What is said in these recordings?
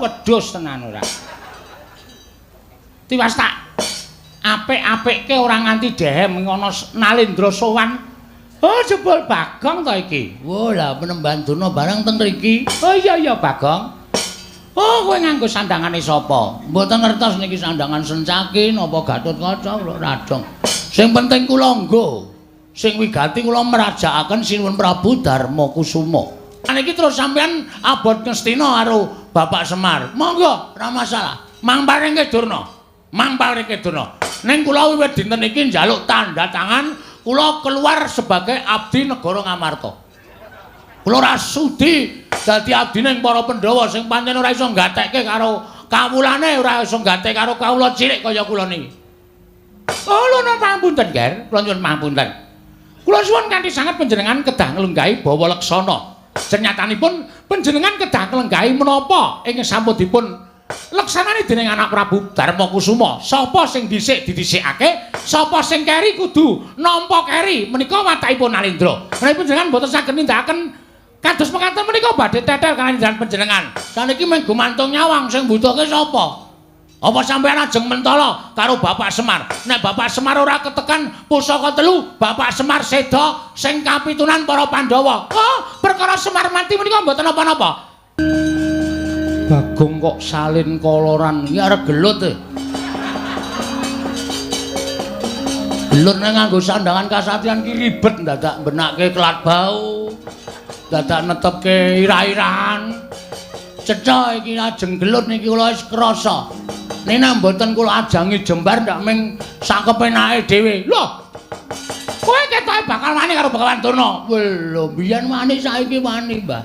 wedhus tenan ora. Tiwas tak apik-apikke ora nganti dehem ngono Nalendra sowan. Oh, jebul Bagong ta iki? Wah, lah penemban Durna barang teng mriki. Oh iya Bagong. Oh, kowe nganggo sandangane sapa? Mboten ngertos niki sandangan Sencaki napa Gatotkaca kula radong. Sing penting kula nggo. Sing wigati kula merajakaken Sinuwun Prabu Darmakusuma. Niki terus sampean abot ngestina karo Bapak Semar. Monggo, ora masalah. Mang paringke Durna. Mang paringke Durna. Ning kula wiwit dinten iki njaluk tanda tangan kula keluar sebagai abdi negara Ngamarta. Kula ora sudi dadi abdine para Pandhawa sing pancen ora iso nggatekke karo kawulane, ora iso nggatek karo kawula cilik kaya kula niki. Oh, lho pangapunten, Ger. Kula nyuwun pangapunten. Kula suwun kanthi sanget panjenengan kedah nglenggahi bawa leksana. Senyatanipun panjenengan kedah nglenggahi menapa ingkang sampun dipun leksanane dening anak Prabu Darmakusuma. Sapa sing dhisik didhisikake, sapa sing keri kudu nampa keri. Menika watahipun Nalendra. Menawi panjenengan boten saged nindakaken kados mekaten menika badhe tetel kanjenengan panjenengan. Saniki mung gumantung nyawang sing mbutuhke sapa? Apa sampeyan ajeng mentala karo Bapak Semar? Nek Bapak Semar ora ketekan pusaka telu, Bapak Semar seda sing kapitunan para Pandhawa. Oh, perkara Semar mati menika mboten apa-apa. Bagong kok salin koloran iki arep gelut e. Gelut nang nganggo sandangan kasatian ki ribet dadak benake kelat bau. Dadak netepke ira-irahan. Cetha iki ajeng gelut niki kula wis krasa. Nina mboten kula ajangi jembar ndak mung sak kepenake dhewe. Lho. Kowe ketoke bakal wani karo Begawan Durna. Lho, biyen wani saiki wani, Mbah.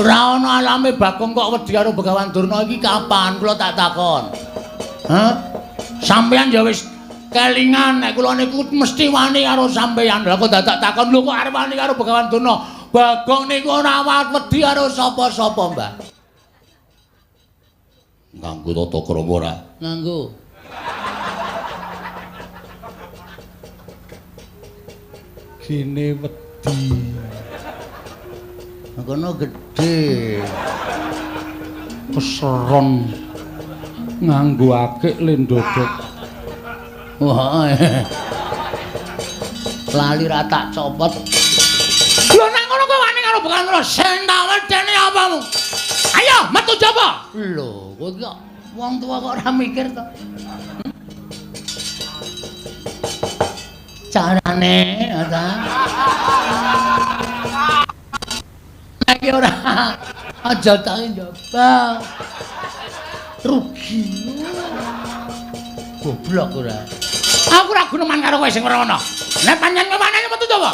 Ora ana alame Bagong kok wedi karo Begawan Durna iki kapan kula tak takon. Hah? Sampeyan ya wis kelingan nek kula niku mesti wani karo sampeyan. Lah kok dadak takon lho kok arep wani karo Begawan Durna. Bagong niku ora wedi karo sapa-sapa, Mbah. Nganggo tata krama ora? Nganggo. Gene wedi. Kono gedhe. Keseron nganggo akik lendodot. Wah. Lali ra tak copot. Lho nek ngono kowe wani karo Begawan Durna, sing tak wedeni apamu? Ayo, metu jaba. Lho, kowe kok wong tuwa kok ora mikir to. Carane, ta. Nek ora aja tak njaba. Rugi. Goblok ora. Aku ora guneman karo kowe sing rono. Nek pancen kemanane metu jaba.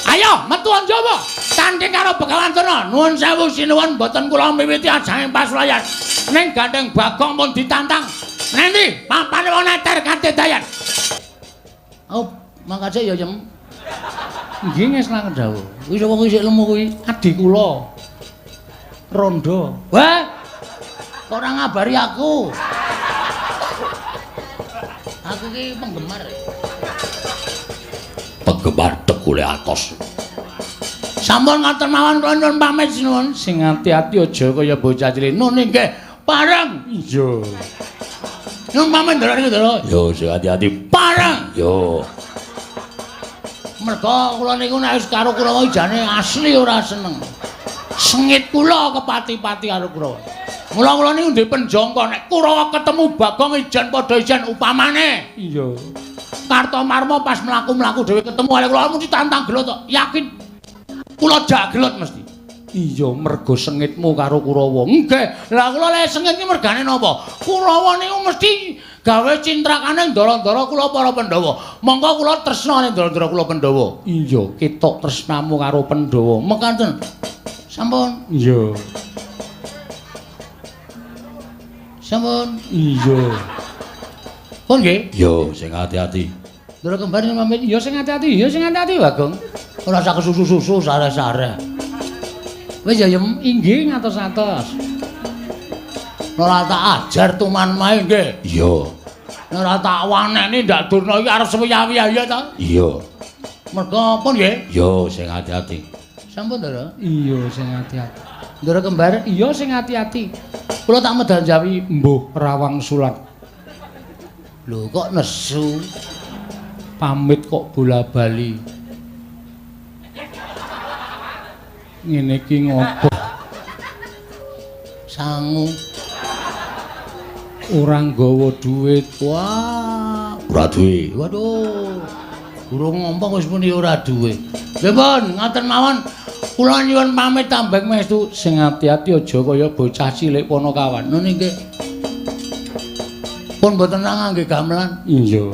Ayo, metu njaba. Tanding karo Begawan Durna. Nuwun sewu sinuwun mboten kula miwiti ajanging pasulayan. Ning gandeng Bagong pun ditantang. Nanti papane wong neter kanthi dayan. Oh, makase ya Yem. Nggih ngesna dawuh. Kuwi sapa kuwi sik lemu kuwi? Adi kula. Rondo. Wah. Kok ora ngabari aku? Aku ki penggemar. Penggemar tekule atos. Sampun ngoten mawon kula nyuwun pamit sinuwun. Sing ati-ati aja kaya bocah cilik. Nun nggih, pareng. Iya. Nyuwun pamit Ndara niku Ndara. Yo sing ati-ati. Pareng. Yo. Merga kula niku nek wis karo Kurawa jane asli ora seneng. Sengit kula kepati-pati karo Kurawa. Mula kula niku ndek penjangka nek Kurawa ketemu Bagong ijan padha ijan upamane. Iya. Kartomarma pas mlaku-mlaku dhewe ketemu kali kula mesti tantang gelut kok. Yakin kula jak gelut mesti. Iya, mergo sengitmu karo Kurawa. Nggih. Lah kula lek sengit iki mergane napa? Kurawa niku mesti gawe cintrakane ndara-ndara kula para Pandhawa. Monggo kula tresna ning ndara-ndara kula Pandhawa. Iya, ketok tresnamu karo Pandhawa. Mekaten. Sampun. Iya. Sampun. Iya. Pun nggih. Yo, sing ati-ati. Ndara kembar pamit. Yo sing ati-ati, yo sing ati-ati, Bagong. Ora sak susu-susu sare-sare. Wis ya Yem. Inggih ngatos-atos. Ora tak ajar tuman mae nggih. Iya. Ora tak waneni ndak Durna iki arep sewiya-wiya ya ta? Iya. Merga pun nggih. Yo sing ati-ati. Sampun Ndara. Iya sing ati-ati. Ndara kembar. Iya sing ati-ati. Kula tak medanjawi mbuh rawang sulan. Lho kok nesu? Pamit kok bola-bali. Ngene iki ngopo? Sangu. Ora nggawa dhuwit. Wah, ora duwe. Waduh. Durung ngomong wis muni ora duwe. Nggih, Pun, ngaten mawon. Kula nyuwun pamit tambeng mestu sing ati-ati aja kaya bocah cilik Ponokawan. Nggih nggih. Pun mboten ngangge gamelan. Iya.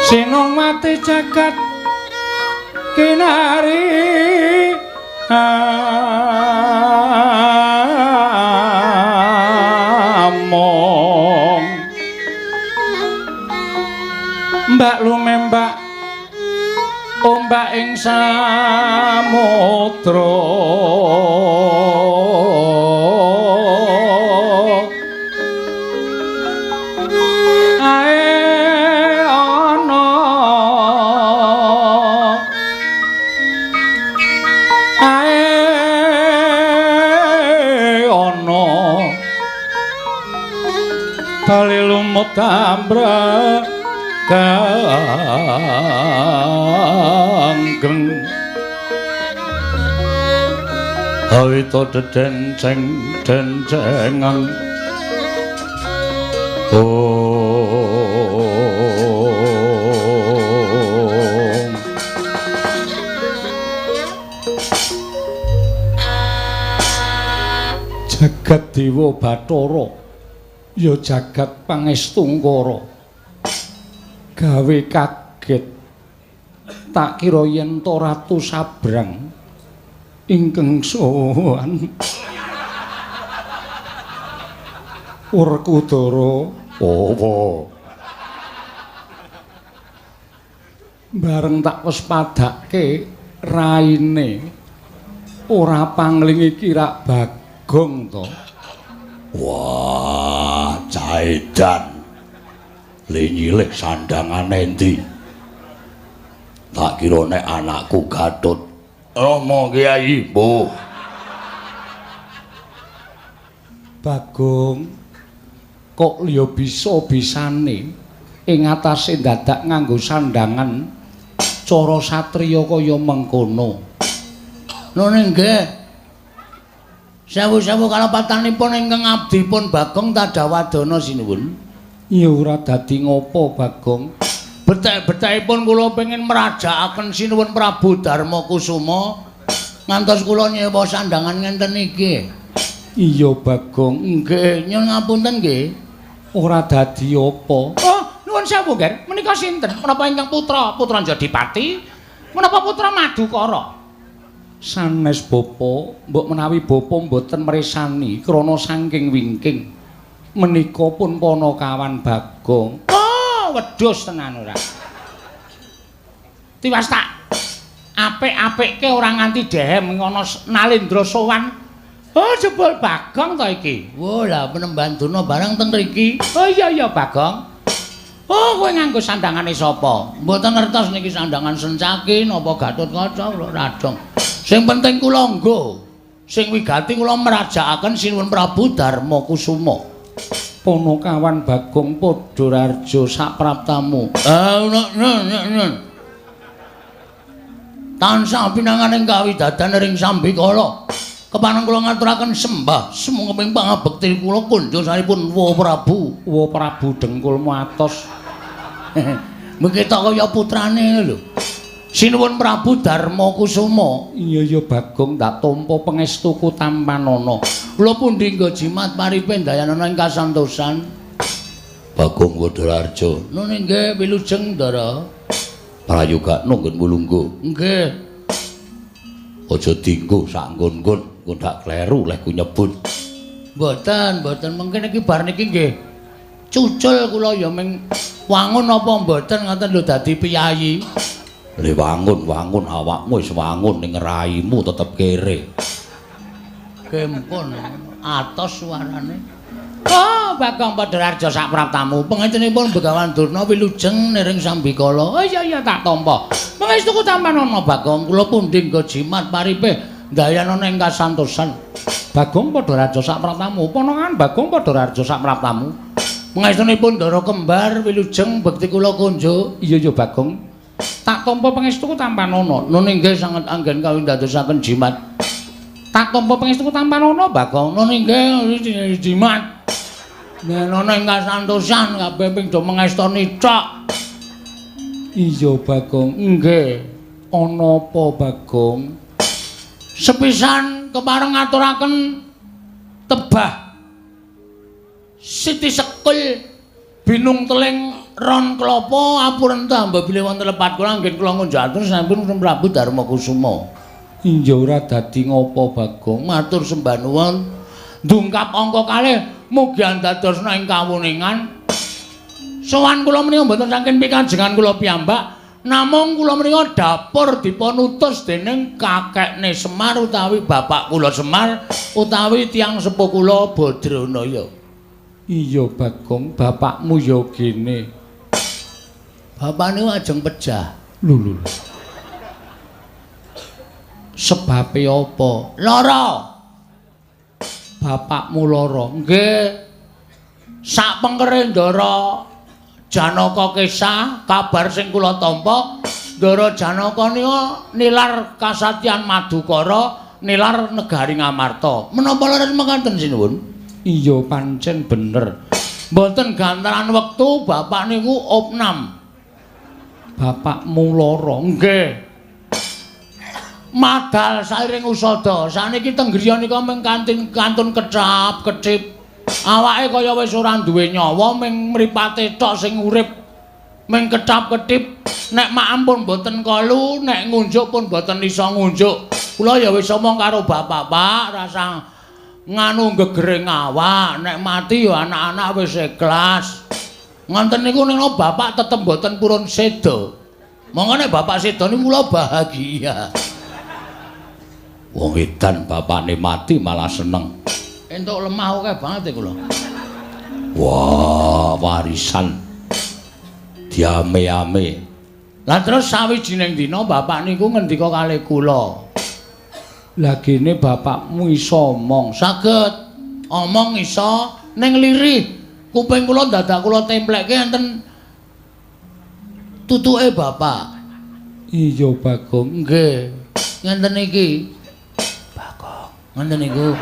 Sinumati jagat kinari among mbak lumembak ombak ing samudra Bali lumut tambra kanggeng awita dencengan jagat dewa Bathara ya jagat pangestungkara gawe kaget tak kira yen to Ratu Sabrang ingkang sowan Werkudara apa bareng tak wis padake raine ora pangling iki rak Bagong to. Wah, Caedan. Linyilih sandangane endi? Tak kira nek anakku Gatut. Rama Kyai, mbuh. Bagong kok liya bisa-bisane ing atase dadak nganggo sandangan cara satriya kaya mengkono. Nune nggih. Sewu-sewu kalapatanipun ingkang abdipun Bagong Tadawadana sinuwun. Ya ora dadi ngopo Bagong. Betek-betekipun kula pengin merajakaken sinuwun Prabu Darma Kusuma ngantos kula nyewa sandangan ngenten iki. Iya Bagong, nggih, nyuwun ngapunten nggih. Ora dadi apa. Oh, nuwun Nuwun sewu, Ger. Menika sinten? Menapa ingkang putra Jodipati? Menapa putra Madukara? Sanes bapa, mbok menawi bapa mboten mresani krana saking wingking. Menika pun Panakawan Bagong. Oh, wedhus tenan ora. Tiwas tak apik-apikke ora nganti dehem ngono Nalendra sowan. Oh, jebul Bagong to iki. Wah, lah penembanduna barang teng mriki. Oh iya Bagong. Oh, kowe nganggo sandangane sapa? Mboten ngertos niki sandangan Sencaki napa Gatotkaca kula radong. Sing penting kula nggo. Sing wigati kula merajakaken Sinuwun Prabu Darma Kusuma. Panakawan Bagong Padararja sapraptamu. Nun. Tansah pinanganing kawidadan ring Sambikala. Kepanen kula ngaturaken sembah semua keping pangabekti kula kunjuk sanipun Wa Prabu. Wa Prabu dengkulmu atos. Mengketok kaya putrane lho. Sinuwun Prabu Darma Kusuma. Iya Bagong tak tampa pangestuku tampanana. Kula pundi nggo jimat paripe dayanana ing kasantosan. Bagong Padararja. Nun nggih wilujeng Ndara. Prayoga nunggun mulunggu. Nggih. Aja dinggo sak nggon-nggon. Kok dak kleru leh ku nyebut. Mboten mungkin iki bar niki nggih. Cucul kula ya ming wangun apa mboten ngoten lho dadi piyayi. Le wangun awakmu wis wangun ning raimu tetep kere. Kempun atos suarane. Oh, Bagong Padararja sapraptamu. Pengentenipun Begawan Durna wilujeng niring Sambikala. Oh iya tak tampa. Pangestuku tampanana Bagong kula pundi nggo jimat paripe dayanana ing kasantosan. Bagong Padararja sapraptamu. Panangan Bagong Padararja sapraptamu. Pangestunipun Ndara kembar wilujeng bekti kula kunjuk. Iya Bagong. Tak tampa pangestuku tampanana. Nun inggih sanget anggen kawin dadosaken jimat. Tak tampa pangestuku tampanana Bagong. Nun inggih jimat. Nenana ing kasantosan kabeh ping do mengestoni tok. Iya Bagong. Nggih. Ana apa Bagong? Sepisan kepareng ngaturaken tebah Siti Sekul binung teling ron klapa apuren tambah bilih wonten lepat kula anggen kula ngunjaken sampun Prabu Darma Kusuma. Iya ora dadi ngopo Bagong? Matur sembah nuwun. Ndungkap angka kalih mugi andadosna ing kawuningan. Sowan kula menika mboten saking pikajengan kula piyambak, namung kula menika dapur dipun utus dening kakekne Semar utawi bapak kula Semar utawi tiyang sepuh kula Badranaya. Iya Bagong, bapakmu ya kene. Bapakne ajeng pejah. Lho. Sebabe apa? Lara. Bapakmu lara. Nggih. Sak pengkere Ndara Janaka Kesah, kabar sing kula tampa, Ndara Janaka nika nilar kasatyan Madukara, nilar negari Ngamarta. Menapa leres mekaten sinuwun? Iya pancen bener. Mboten gantaran wektu bapak niku opnam. Bapakmu lara. Nggih. Madal sairing usada. Saniki teng griya nika mung kantun kecap-kecip. Awake kaya wis ora duwe nyawa, ming mripate tok sing urip. Ming kecap-ketip. Nek mak ampun mboten kalu, nek ngunjuk pun mboten isa ngunjuk. Kula ya wis omong karo bapak, Pak, rasa nganu gegering awak. Nek mati ya anak-anak wis ikhlas. Ngonten niku nek bapak tetep mboten purun seda. Monggo nek bapak seda niku kula bahagia. Wong edan bapakne mati malah seneng. Entuk lemah akeh banget kula. Wah, warisan diame-ame. Lah terus sawijining dina bapak niku ngendika kalih kula. Lah gene bapakmu iso omong. Saged omong iso ning lirih. Kuping kula dadak kula templekke enten tutuke bapak. Iya Bagong. Nggih. Ngenten iki. Bagong. Ngenten niku.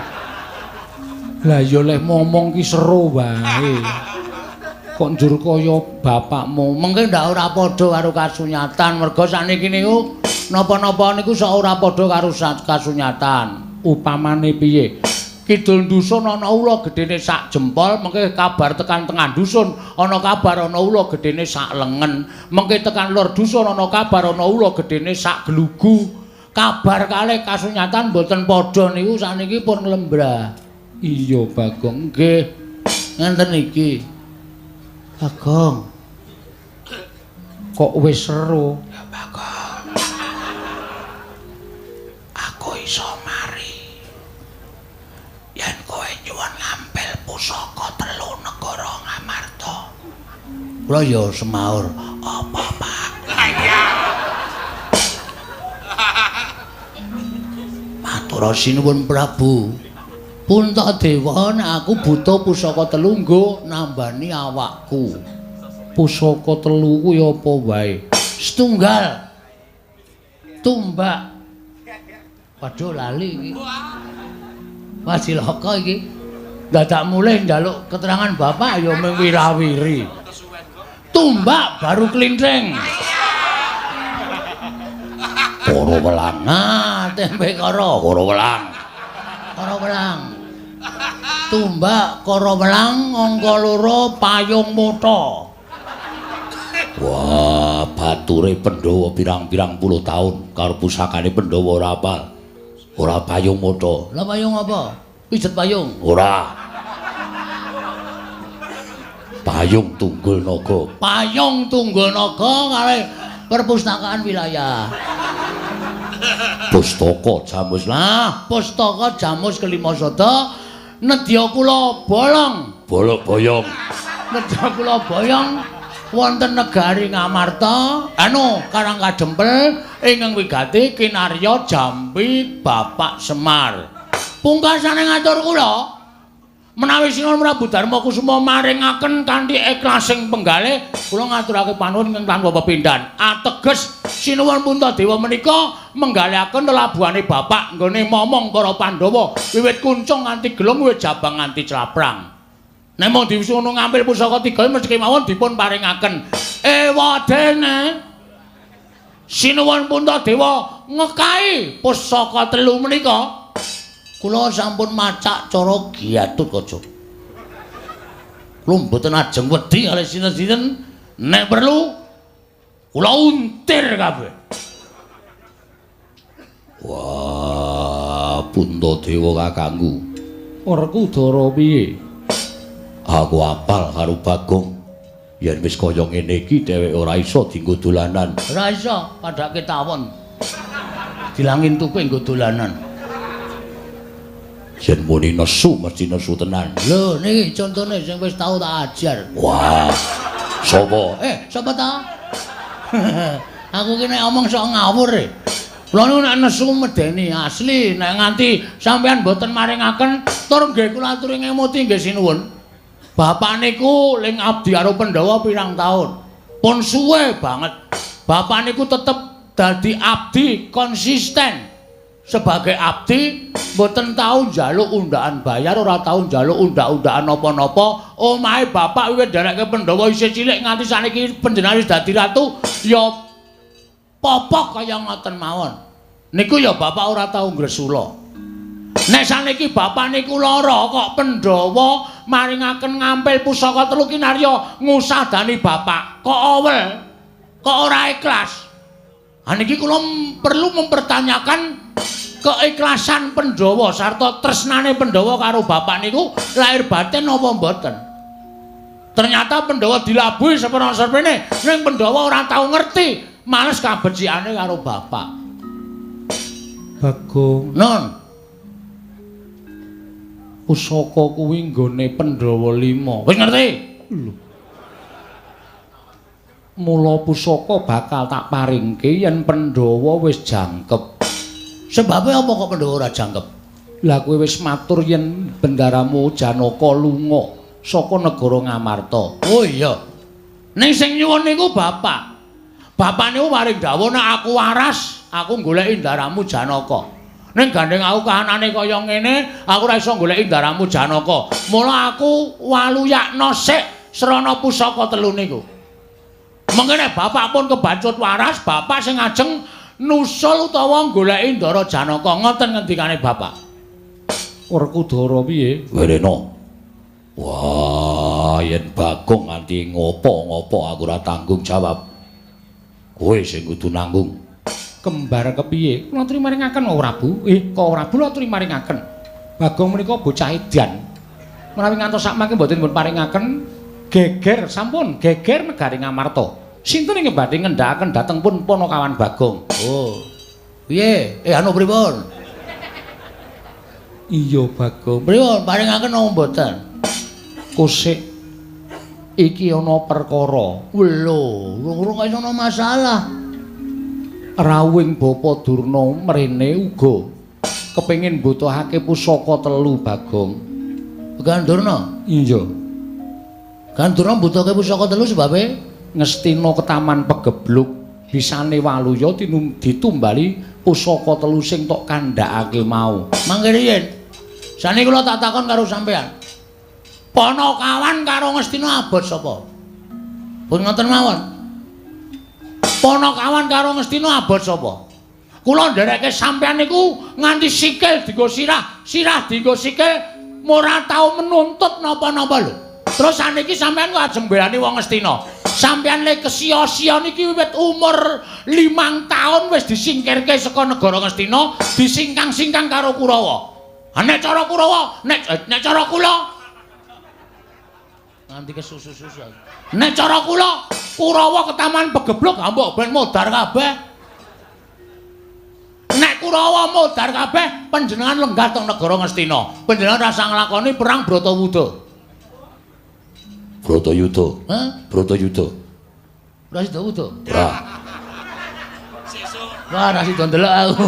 Lah ya lek ngomong ki seru wae. Kok njur kaya bapakmu. Mengke ndak ora padha karo kasunyatan. Merga sakniki niku napa-napa niku sok ora padha karo kasunyatan. Upamane piye? kidul dusun ana ula gedene sak jempol, mengke kabar tekan tengah dusun ana kabar ana ula gedene sak lengen, mengke tekan lor dusun ana kabar ana ula gedene sak glugu. Kabar kalih kasunyatan mboten padha niku sakniki pun nglembrah. Iya Bagong, nggih. Ngenten iki. Bagong. Kok wis seru? Ya Bagong. Aku iso mari. Yen kowe nyuwun ngampil pusaka 3 negara Ngamarta. Kula ya semaur. Apa, Pak? Matur sinuwun Prabu. Puntadewa nek aku buta pusaka 3 nggo nambani awakku. Pusaka 3 kuwi apa wae? Setunggal. Tumbak. Waduh lali iki. Wah cilaka iki. Dadak mulih njaluk keterangan bapak ya mung wirawiri. Tumbak baru klinthing. Karo welang. Nah, tempe karo welang. Karo welang. Tumbak karo welang angka 2 payung mutha. Wah, bature Pandhawa pirang-pirang puluh taun karo pusakane Pandhawa ora apal. Ora payung mutha. Lah payung apa? Pijet payung. Ora. Payung Tunggul Naga. Payung Tunggul Naga kalih perpustakaan wilayah. Pustaka Jamus. Lah, pustaka Jamus Kelima Sada nedya kula bolong. Bolok boyong. Nedya kula boyong wonten negari Ngamarta, Karang Kadempel ingkang wigati kinarya Jampi Bapak Semar. Pungkasane ngatur kula menawi sinuwun Prabu Darma Kusuma maringaken kanthi ikhlasing penggalih kula ngaturake panuwun ingkang tanpa pepindhan. Ateges sinuwun Puntadewa menika menggalihaken lelabuhane Bapak nggone momong para Pandhawa wiwit kuncung nganti gelung wiwit jabang nganti celaprang. Nek mung diwisuno ngambil pusaka 3 mesti kemawon dipun paringaken. Ewadene sinuwun Puntadewa ngekahi pusaka 3 menika kula sampun macak cara Gatotkaca. Kula mboten ajeng wedi kalih sinten-sinten, nek perlu kula untir kabeh. Wah, Puntadewa kakangku. Werkudara piye? Aku apal karo Bagong. Yen wis kaya ngene iki dheweke ora iso dienggo dolanan. Ora iso padhake tawon. Dilangin tuku nggo dolanan. Yen muni nesu mesti nesu tenan. Lho niki contone sing wis tau tak ajar. Wah. Sapa? Sapa ta? Aku ki nek omong sok ngawur e. Kula niku nek nesu medeni asli, nek nganti sampean mboten maringaken tur nggih kula aturi ngemuti nggih sinuwun. Bapak niku ling abdi karo Pandhawa pirang taun. Pun suwe banget. Bapak niku tetep dadi abdi konsisten. Sebagai abdi mboten tau njaluk undakan bayar, ora tau njaluk undak-undakan napa-napa. Omahe bapak wiwit dereke Pandhawa isih cilik nganti saniki panjenengan wis dadi ratu ya popok kaya ngoten mawon. Niku ya bapak ora tau ngresula. Nek saniki bapak niku lara kok Pandhawa maringaken ngampil pusaka 3 kinarya ngusadani bapak. Kok awel? Kok ora ikhlas? Niki kula perlu mempertanyakan keikhlasan Pandhawa sarta tresnane Pandhawa karo bapak niku lahir batin apa mboten. Ternyata Pandhawa dilabuhi sepena-sepene ning Pandhawa ora tau ngerti males kabecikane karo bapak. Bagong. Non. Pusaka kuwi nggone Pandhawa 5. Wis ngerti? Lho. Mula pusaka bakal tak paringke yen Pandhawa wis jangkep. Sebabe apa kok Pandhawa ora jangkep? Lah kowe wis matur yen bendaramu Janaka lunga saka negara Ngamarta. Oh iya. Ning sing nyuwun niku bapak. Bapak niku paring dawuh nek aku waras, aku goleki ndaramu Janaka. Ning gandeng aku kahanane kaya ngene, aku ora iso goleki ndaramu Janaka. Mula aku waluyakno sik srana pusaka 3 niku. Mengkene bapak pun kebacut waras, bapak sing ajeng nusul utawa goleki Ndara Janaka. Ngoten ngendikane bapak. Werkudara piye? Werena. Wah, yen Bagong nganti ngopo-ngopo aku ora tanggung jawab. Kowe sing kudu nanggung. Kembar kepiye? Kula aturi maringaken kok Prabu. Kok Prabu kula aturi maringaken. Bagong menika bocah edan. Menawi ngantos sakmangke mboten dipun paringaken geger sampun geger negari Ngamarta. Sinten ing badhe ngendhakaken dhateng pun Panakawan Bagong. Oh. Piye? Anu pripun? Iya Bagong. Pripun paringaken napa mboten? Kosek iki ana perkara. Lho, urung kaya ana masalah. Rawing Bapa Durna mrene uga kepengin mbutuhake pusaka 3 Bagong. Gandurna? Iya. Gandurna mbutuhake pusaka 3 sebabe Ngestina Ketaman Pegebluk bisane Waluya ditumbali pusaka 3 sing tok kandhakake mau. Mangke riyen. Saniki kula tak takon karo sampean. Panakawan karo Ngastina abot sapa? Pun ngoten mawon. Panakawan karo Ngastina abot sapa? Kula ndereke sampean niku nganti sikil dienggo sirah dienggo sikil ora tau menuntut napa-napa lho. Terus saniki sampean kok ajeng belani wong Ngastina. Sampeyan le kesia-sia niki wiwit umur 5 taun wis disingkirke saka negara Ngastina, disingkang-singkang karo Kurawa. Nek cara Kurawa, nek cara kula nganti kesusu-susu. Nek cara kula, Kurawa Ketaman Pegebluk mbok ben modar kabeh. Nek Kurawa modar kabeh, panjenengan lenggah teng negara Ngastina. Panjenengan rasa nglakoni perang Bratayuda. Bratayuda. Hah? Bratayuda. Ora sida wudo. Ora. Wah, ora sida ndelok aku.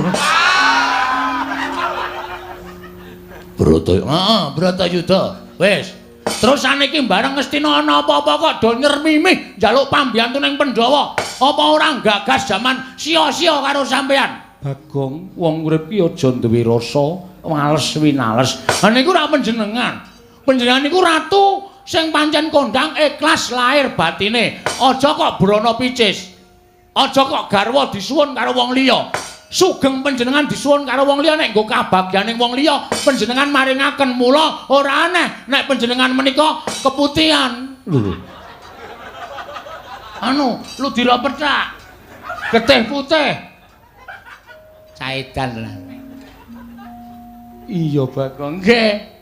Bratayuda. Wis. Terus saniki bareng Ngastina ana apa-apa kok do nyermimih njaluk pambiyantu ning Pandhawa. Apa ora gagas jaman sia-sia karo sampean? Bagong, wong urip ki aja duwe rasa males winales. Lah niku ora panjenengan. Panjenengan niku ratu sing pancen kondang ikhlas lahir batine. Aja kok brana picis. Aja kok garwa disuwun karo wong liya. Sugeng panjenengan disuwun karo wong liya nek nggo kabagyaning wong liya panjenengan maringaken. Mula ora aneh nek panjenengan menika keputihan. Lho. Anu, ludira pethak. Getih putih. Caedan lah. Iya Bagong. Nggih.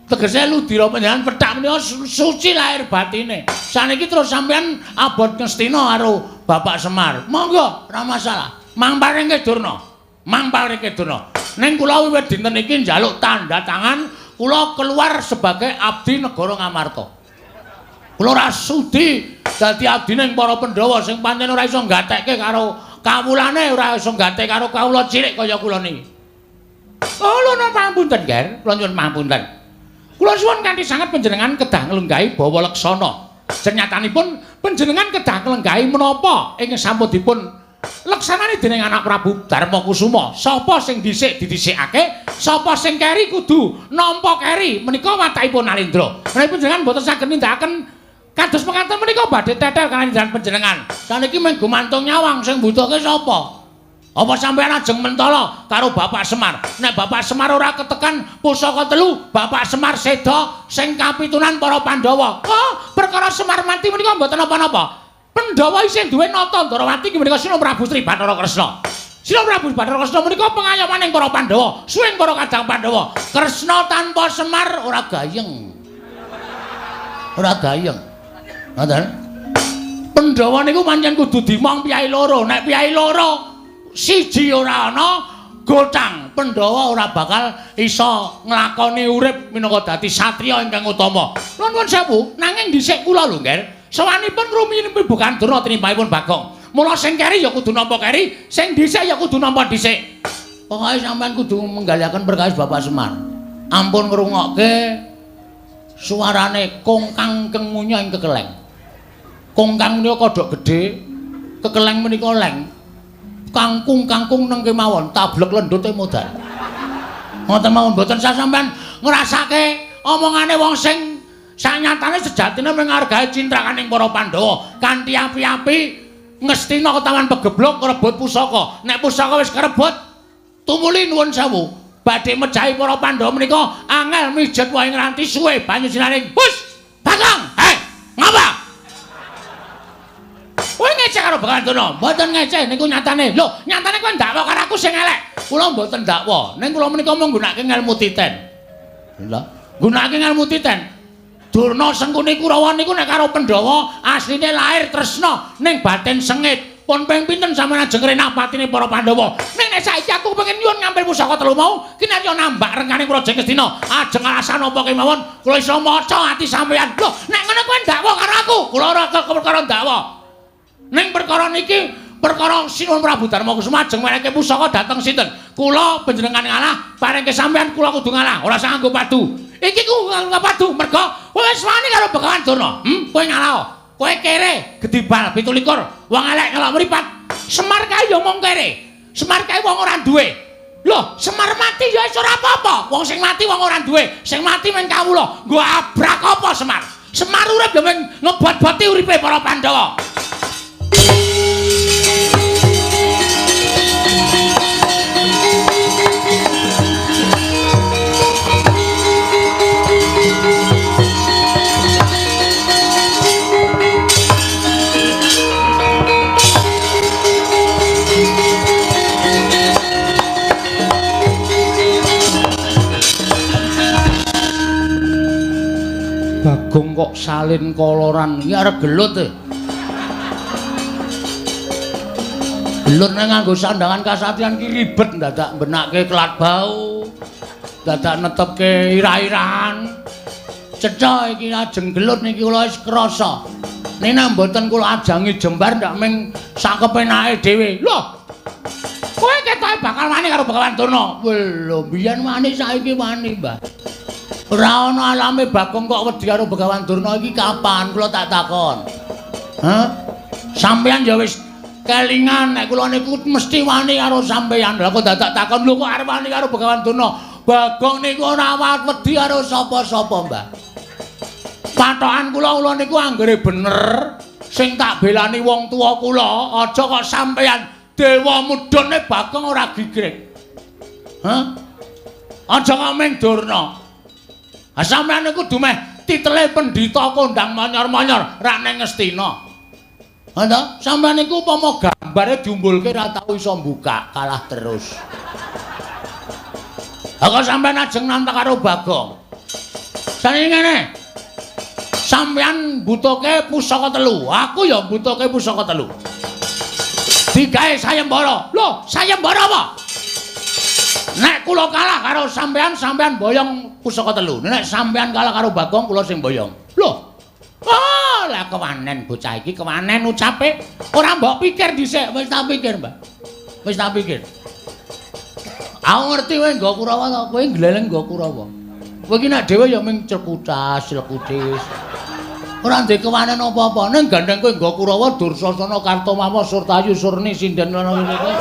Tegese ludira panjenengan pethak menika suci lahir batine. Saniki terus sampean abot Ngastina karo Bapak Semar. Monggo, ora masalah. Mangparingke Durna. Mangparingke Durna. Ning kula wiwit dinten iki njaluk tanda tangan kula keluar sebagai abdi negara Ngamarta. Kula ora sudi dadi abdine para Pandhawa sing pancen ora iso nggatekke karo kawulane, ora iso nggatek karo kawula cilik kaya kula niki. Oh, lho pamunten, Ger. Kula nyuwun pamunten. Kula suwun kanthi sanget panjenengan kedah nglenggahi bawa leksana. Senyatanipun panjenengan kedah nglenggahi menapa ingkang sampun dipun leksanane dening anak Prabu Darmakusuma. Sapa sing dhisik didhisikake, sapa sing keri kudu nampa keri. Menika watakipun Nalendra. Menawi panjenengan boten saged nindakaken kados mekaten menika badhe tetel kanjenengan panjenengan. Saniki mung gumantung nyawang sing mbutuhke sapa? Apa sampeyan ajeng mentala karo Bapak Semar? Nek Bapak Semar ora ketekan pusaka 3, Bapak Semar seda sing kapitunan para Pandhawa. Oh, perkara Semar mati menika mboten napa-napa. Pandhawa isih duwe nata Ndarawati iki menika Sina Prabu Sri Bathara Kresna. Sina Prabu Bathara Kresna menika pengayomaning para Pandhawa, suwing para kadang Pandhawa. Kresna tanpa Semar ora gayeng. Ora gayeng. Ngoten. Pandhawa niku pancen kudu dimong piyai loro. Nek piyai loro siji ora ana, gotang Pandhawa ora bakal iso nglakoni urip minangka dadi satriya ingkang utama. Nuwun sewu, nanging dhisik kula lho, Nger. Sawanipun rumiyin bukan Durna tinimbangipun Bagong. Mula sing keri ya kudu nampa keri, sing dhisik ya kudu nampa dhisik. Pokoke sampean kudu menggaliaken perkawis Bapak Semar. Ampun ngrungokke suarane kongkang kengunya ing kekeleng. Kongkang menika kodhok gedhe, kekeleng menika leng. Kangkung neng kemawon tablek lendute modal. Ngoten mawon mboten sampean ngrasake omongane wong sing sanyatane sejatine menghargai cintrakaning para Pandhawa kanthi api-api Ngastina Ketaman Pegebluk ngrebut pusaka. Nek pusaka wis karebut tumuli nuwun sewu. badhe mejahi para Pandhawa menika angel mijet wae nganti suwe banyu sinaring. Hus, Bagong. Hei, ngapa? Kowe ngecek karo Bakal Durna? Mboten ngecek niku nyatane. Lho, nyatane kowe ndakwa karo aku sing elek. Kula mboten ndakwa. Ning kula menika mung nggunakake ngelmu titen. Lha, nggunakake ngelmu titen. Durna Sengkuni Kurawa niku nek karo Pandhawa asline lair tresna ning batin sengit. Pun ping pinten sampeyan ajeng renah patine para Pandhawa. Ning nek saiki aku pengen nyuwun ngambil pusaka telu mau, kinarya nambah rengane kula jeng Kestina. Ajeng alasan apa kemawon kula iso maca ati sampeyan. Lho, nek ngono kowe ndakwa karo aku, kula ora perkara ndakwa. Ning perkara niki perkara Sinuwun Prabu Darma Kusuma ajeng menehi pusaka dhateng sinten? Kula panjenengan ngalah, paringke sampeyan kula kudu ngalah, ora usah nganggo padu. Iki ku nganggo padu merga kowe wis wani karo Begawan Durna. Kowe ngalah. Kowe kere gedibal 17 wong elek ngelok mripat. Semar kae ya mung kere. Semar kae wong ora duwe. Lho, Semar mati ya wis ora apa-apa. Wong sing mati wong ora duwe. Sing mati men kawula. Nggo abrak apa Semar? Semar urip ya men ngebot-boti uripe para Pandhawa. Bagong kok salin koloran iki arep gelut e. Gelut nang nganggo sandangan kasatriyan ki ribet dadak benake kelat bau. Dadak netepke irah-irahan. Cecok iki ajeng gelut niki kula wis krasa. Nek mboten kula ajangi jembar ndak mung sak kepenake dhewe. Lho. Kowe ketoke bakal wani karo Begawan Durna. Lho, biyen wani saiki wani, Mbah. Ora ana alame Bagong kok wedi karo Begawan Durna iki kapan kula tak takon. Hah? Sampeyan ya wis kelingan nek kula niku mesti wani karo sampeyan. Lah kok dadak takon lho kok arep wani karo Begawan Durna. Bagong niku ora wedi karo sapa-sapa, Mbah. Patokan kula niku anggere bener sing tak belani wong tuwa kula, aja kok sampeyan dewa mudhune Bagong ora gigrek. Hah? Aja kok ming Durna. Sampeyan niku dumeh titele pendhita kondang monyor-monyor ra ning Ngastina. Ha ta? Sampeyan niku upama gambare diumbulke ra tau iso mbukak, kalah terus. Ha kok sampeyan ajeng nantang karo Bagong. Saiki ngene. Sampeyan butuhke pusaka telu, aku ya butuhke pusaka telu. Digawe sayembara. Lho, sayembara apa? Nek kula kalah karo sampeyan, sampeyan boyong pusaka telu. Nek sampeyan kalah karo Bagong, kula sing boyong. Lho. Oh, lah kewanen bocah iki, kewanen ucape. Ora mbok pikir dhisik, wis tak pikir, Mbak. Wis tak pikir. Aku ngerti kowe nggo Kurawa to, kowe gleleng nggo Kurawa. Kowe iki nek dhewe ya mung cekutas, lekutis. Ora ndek kewanen apa-apa, ning gandeng kowe nggo Kurawa, Dursasana, Kartamama, Surtayu, Surni, Sinden ngono iki.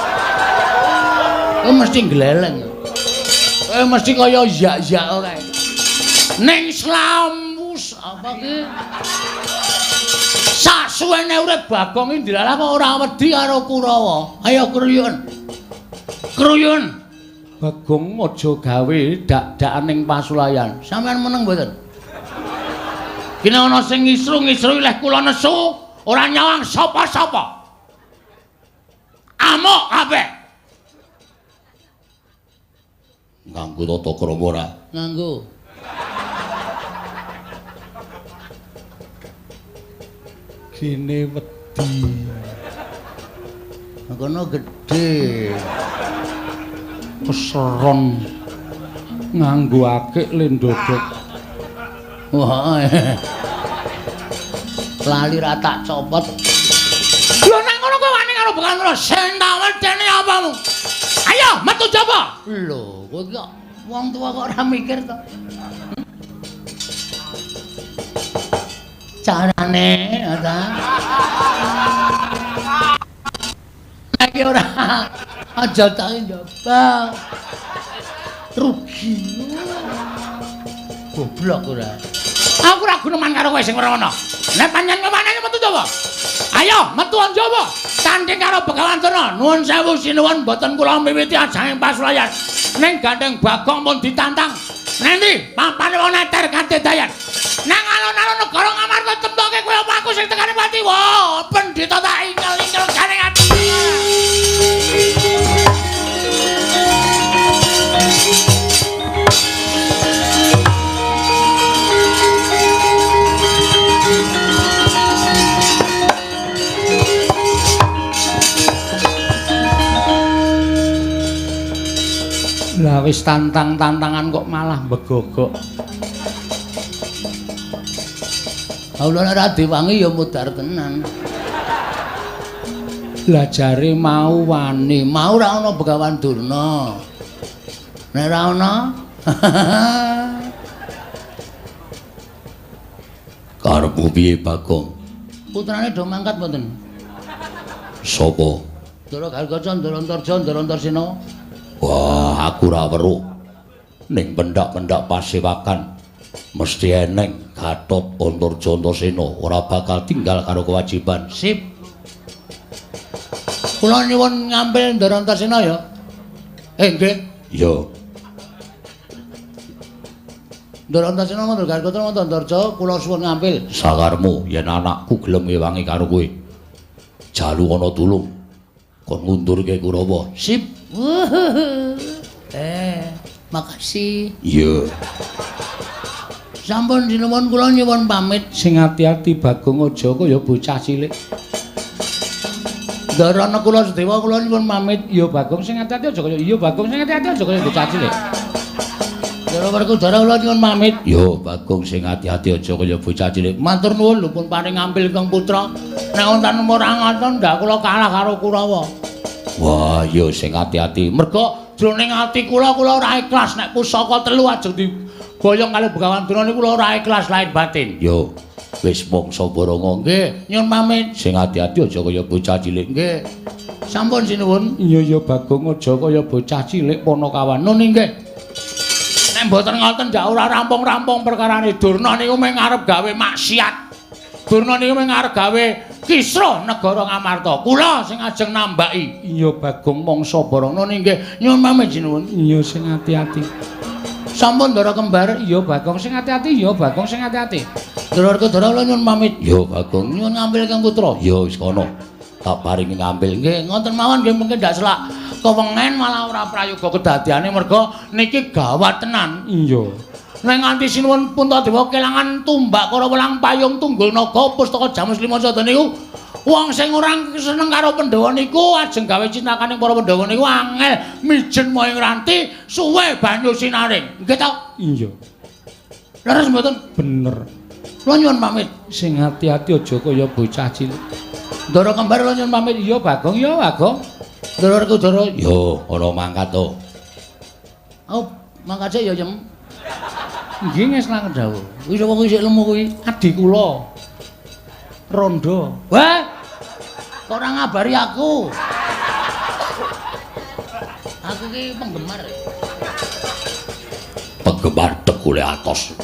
Kowe mesti gleleng. Kowe mesti kaya yak-yak kae. Ning slamus apa ki? Sasuwene urip Bagong iki dilalah kok ora wedi karo Kurawa. Ayo kruyun. Kruyun. Bagong aja gawe dak-dakan ning pasulayan. Sampeyan meneng mboten? Kene ana sing ngisru-ngisru leh kula nesu, ora nyawang sapa-sapa. Amuk kabeh. Nganggo tata krama ora? Nganggo. Kene wedi. Kono gedhe. Keseron nganggo akik lendodot. Wah. Lali ra tak copot. Lho nek ngono kowe wani karo Begawan Durna, sing tak wedeni apamu? Ayo metu jaba. Lho, kowe kok wong tuwa kok ora mikir to. Carane, ta. Nek ora aja tak njaba. Rugi. Goblok ora. Aku ora guneman karo kowe sing ora ono. Nek panjenengan kewanane metu Jawa. Ayo metu Jawa. Tanding karo Begawan Durna. Nuwun sewu sinuwun mboten kula miwiti ajanging pasulayan. Ning Gandeng Bagong pun ditantang. Nanti papane wong neter kanthi dayan. Nang alun-alun negara Ngamarta temtoke kowe apa aku sing tekani pati. Wah, pendhita tak ingel-ingel gane ati. Lah wis tantang-tantangan kok malah begogok. Aulane ra diwangi ya mudar tenan. Lah jare mau wani, mau ra ana Begawan Durna. Nek ra ana Karepmu piye Bagong? putrane do mangkat mboten? Sapa? Ndara Gargaca, Ndara Antarja, Ndara Antarsena. Wah, aku ra weruh. Ning pendak-pendak pasewakan mesti eneng Gatot Antarja Antarsena ora bakal tinggal karo kewajiban. Sip. Kula nyuwun ngambil Ndara Antarsena ya. Nggih. Yo, Ndara Antarsena Ndara Gargaca Ndara Antarja kula suwun ngambil. sakarmu yen anakku gelem ngewangi karo kowe. Jalu ana tulung. Kon ngundurke Kurawa. Sip. Makasih. Iya. Sampun sinuwun kula nyuwun pamit. Sing ati-ati Bagong aja kaya bocah cilik. Darana kula Sedewa kula nyuwun pamit. Ya Bagong sing ati-ati aja kaya iya Bagong sing ati-ati aja kaya bocah cilik. Dara Werkudara kula nyuwun pamit. Yo, Bagong sing ati-ati aja kaya bocah cilik. Matur nuwun lho pun paring ngambil Kang Putra. Nek wonten ora ngoten ndak kula kalah karo Kurawa. Wah, yo sing ati-ati. Merga jroning ati kula ora ikhlas nek pusaka telu ajeng diboyong kali Begawan Durna niku kula ora ikhlas lahir batin. Yo, wis mangsa Baronga. Nggih, nyuwun pamit. Sing ati-ati aja kaya bocah cilik. Nggih. Sampun sinuwun. Iya ya Bagong aja kaya bocah cilik Panakawan. Nun nggih. Nek mboten ngoten ndak ora rampung-rampung perkarane Durna niku mung arep gawe maksiat. Durna niku mung arep gawe kisruh negara Ngamarta. Kula sing ajeng nambaki. Iya Bagong mangsa Barana nggih. Nyuwun pamit sinuwun. Iya sing ati-ati. Sampun Ndara Kembar. Iya Bagong sing ati-ati. Iya Bagong sing ati-ati. Ndara Werkudara kula nyuwun pamit. Yo, Bagong. Nyuwun ngambil Kang Putra. Yo, wis kono. Tak paringi ngambil. Nggih, ngoten mawon nggih mungkin ndak selak kewengen malah ora prayoga kedadiane merga niki gawat tenan. Iya. Nek nganti sinuwun Puntadewa kelangan tumbak karo welang payung tunggul naga pustaka Jamus Lima Sada niku wong sing ora seneng karo Pandhawa niku ajeng gawe cinakaning para Pandhawa niku angel mijen moing ranti suwe banyu sinaring. Nggih ta? Iya. Leres mboten? Bener. Kula nyuwun pamit. Sing ati-ati aja kaya bocah cilik. Ndara Kembar kula nyuwun pamit. Iya Bagong, iya Bagong. Ndara Werkudara. Yo, ana mangkat to. Oh, mangkat sik ya, Yem. Nggih ngesna dawuh. Kuwi sapa kuwi sik lemu kuwi? Adi kula. Rondo. Wah. Kok ora ngabari aku? Aku ki penggemar. Penggemar tekule atos.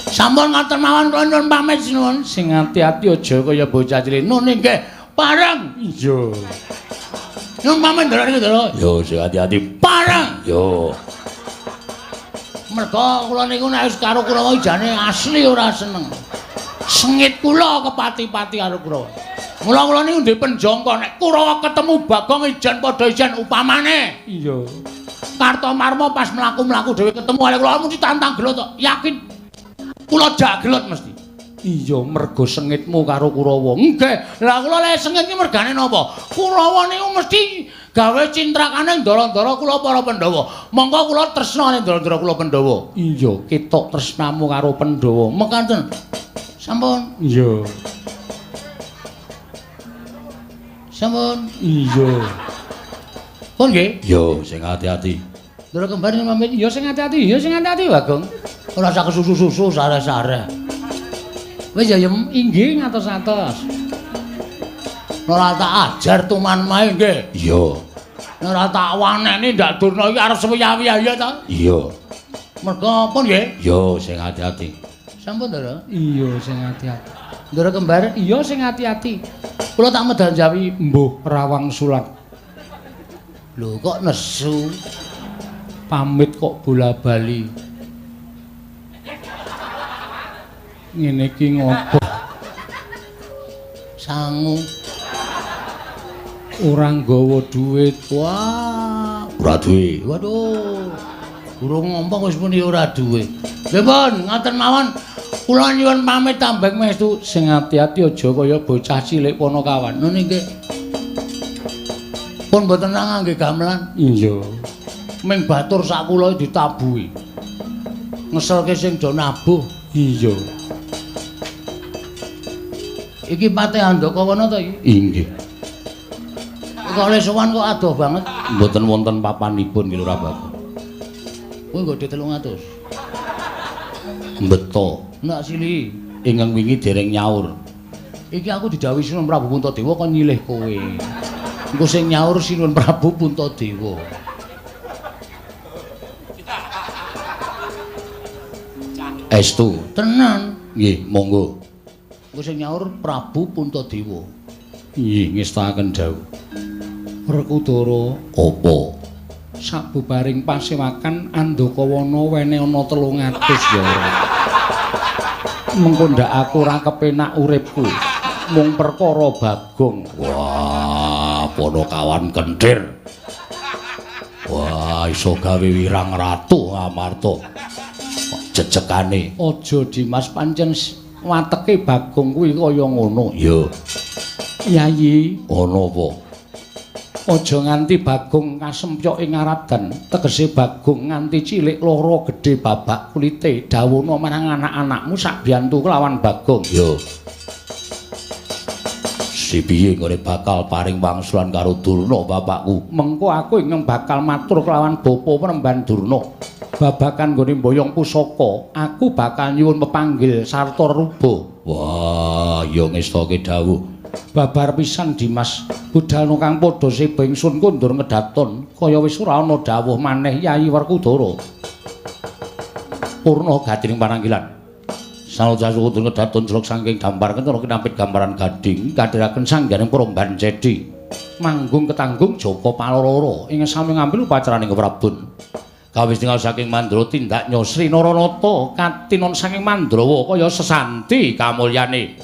Sampun ngoten mawon kula nyuwun pamit sinuwun. Sing ati-ati aja kaya bocah cilik. Nun nggih, pareng. Iya. Nyuwun pamit Ndara Werkudara. Yo, sing ati-ati. Pareng. Yo. Merga kula niku nek wis karo Kurawa jane asli ora seneng. Sengit kula kepati-pati karo Kurawa. Mula kula niku ndek penjangka nek Kurawa ketemu Bagong ijan padha ijan upamane. Iya. Kartomarma pas mlaku-mlaku dhewe ketemu kali kula mesti tantang gelut kok. Yakin kula jak gelut mesti. Iya, mergo sengitmu karo Kurawa. Nggih. Lah kula lek sengit ki mergane napa? Kurawa niku mesti gawe cintrakane ndara-ndara kula para Pandhawa. Monggo kula tresna ning ndara-ndara kula Pandhawa. Iya, ketok tresnamu karo Pandhawa. Mekaten. Sampun. Iya. Sampun. Iya. Pun nggih? Yo, sing ati-ati. Ndara Kembar pamit. Ya sing ati-ati, ya sing ati-ati, Bagong. Ora usah kesusu-susu sare-sare. Wis ya Yem, inggih ngatos-atos. Ora tak ajar tuman mae nggih. Iya. Ora tak waneni ndak Durna iki arep sewiya-wiya ya ta? Iya. Merga pun nggih? Yo, sing ati-ati. Sampun, Ndara? Iya, sing ati-ati. Ndara Kembar, iya sing ati-ati. Kula tak medal jawi mbuh rawang sulat. Lho kok nesu? pamit kok bola-bali. Ngene iki ngopo? Sangu. Ora nggawa dhuwit. Wah, ora duwe. Waduh. Durung ngomong wis muni ora duwe. Nggih, Pun, ngoten mawon. Kula nyuwun pamit tambeng mestu sing ati-ati aja kaya bocah cilik Ponokawan. Ngono nggih. Pun mboten ngangge gamelan. Iya. Ming batur sak kula ditabuhi. Ngeselke sing do nabuh. Iya. Iki pate Handakawana ta iki? Inggih. Kok oleh sowan kok adoh banget. Mboten wonten papanipun Ki Lurah Bagong. Kuwi nggo 300. Beto. Nak sili. Ingkang wingi dereng nyaur. Iki aku didhawuhi Sinuwun Prabu Puntadewa kok nyilih kowe. Engko sing nyaur Sinuwun Prabu Puntadewa. Estu. Tenan. Nggih, monggo. Engko sing nyaur Prabu Puntadewa. Nggih, ngestaken dawuh. Werkudara, Apa? sabubaring pasewakan Andakawana wene ana 300 ya ora. Mengko ndak aku ora kepenak uripku. Mung perkara Bagong. Wah, Ponokawan kentir. Wah, iso gawe wirang ratu Amarta. Jejekane. Aja Dimas pancen wateke Bagong kuwi kaya ngono. Ya, Yayi, ana apa? aja nganti Bagong kasempyok ing aradan. Tegese Bagong nganti cilik loro gedhe babak kulite. Dawono marang anak-anakmu sak biyantu kelawan Bagong. Ya. Sipiye ngene bakal paring wangsulan karo Durna bapakku. Mengko aku ingkang bakal matur kelawan bapa Penemban Durna. Babakan nggone mboyong pusaka, aku bakal nyuwun pepanggil sarta ruba. Wah, ya ngestake dawuh. Babar pisan Dimas, budalno kang padha seba ingsun kondur ngedaton, kaya wis ora ana dawuh maneh Yayi Werkudara. Purna gadining pananggilan. Salojasa kondur ngedaton jelek saking dampar kentara kinampit gambaran gading kadhiraken sangganing Promban Cedi. Manggung ketanggung Joko Paloro ing sami ngambil upacaraning Prabun. Kawis tinggal saking Mandra tindak Sri Naranata katinon saking Mandrawa kaya sesanti kamulyane.